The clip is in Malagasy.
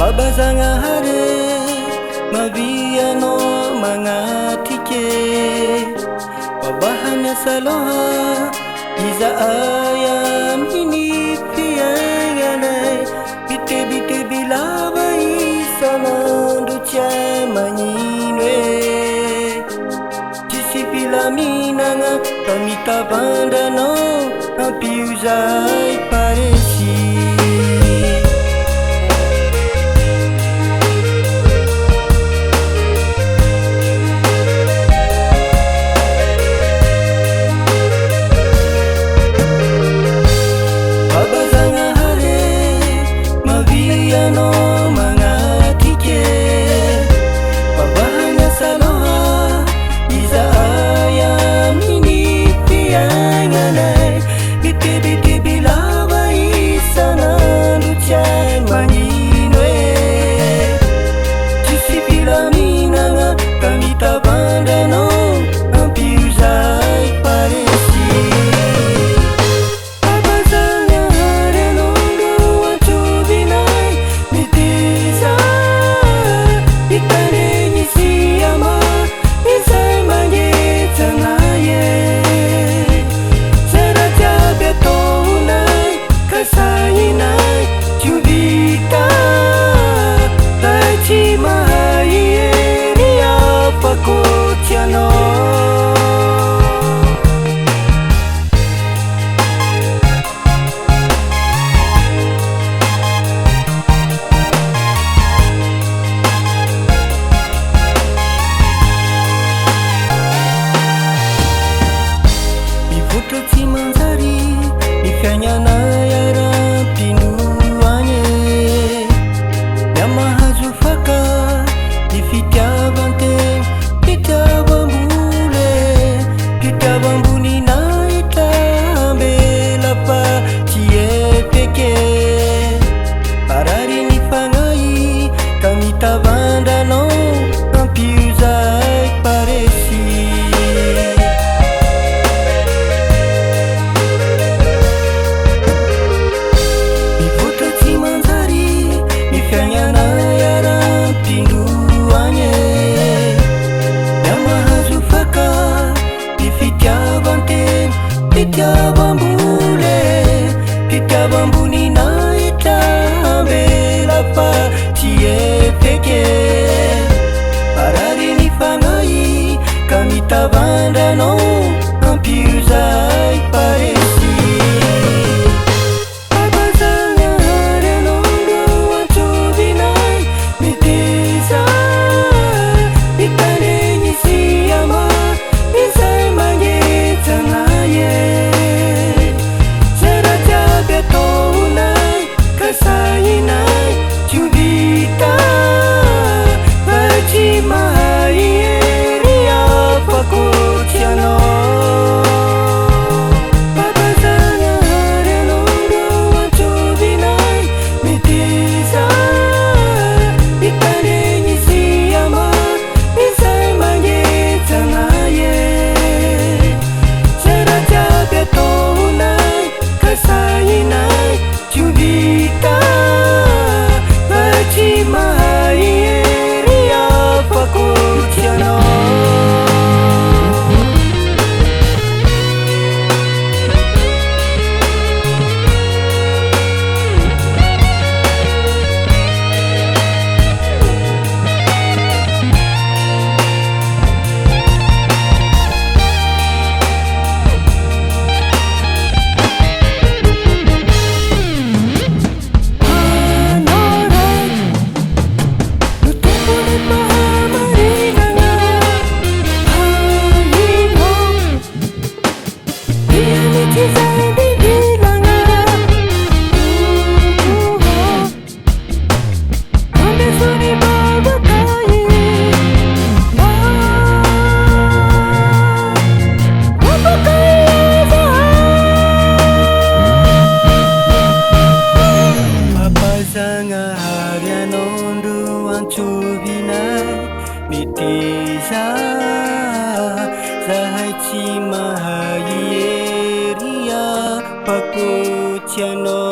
Habazangahare maviano mangatike Babahanya saloha Iza ayam ini pianganai Bite bilabai samandu chamanyinwe Jisi pilaminanga Kamita bandano Ampiuzai paresi no mangatike babahanya saloha iza ayam ini pianganai bite bilabai sana lucai manyinwe jisi pilaminanga kamita bandano ampiuzai paresi bandano ampiuzai paresi Mivotra tsy manjary ny fiainana iaram-pindohanye Mia mahazo faka ny fitiavan-tena fitiavam-bole fitiavam-bony nahitra ambelapa tiepeke Parari ni fangai kamita bandano ampiuzai paresi Abazangahare anondo antovinai miteza Itanenyi siyama izay magnetanaye Zera jiaby ataonay kasainay Juvita Vachi mahaieri apakotiano Babazangahare anondo antovinai miteza Itanenyi siyama izay magnetanaye Zera jiaby ataonay kasainay Juvita Vachi mahaieri apakotiano Miteza Zahachi mahaieri apakotiano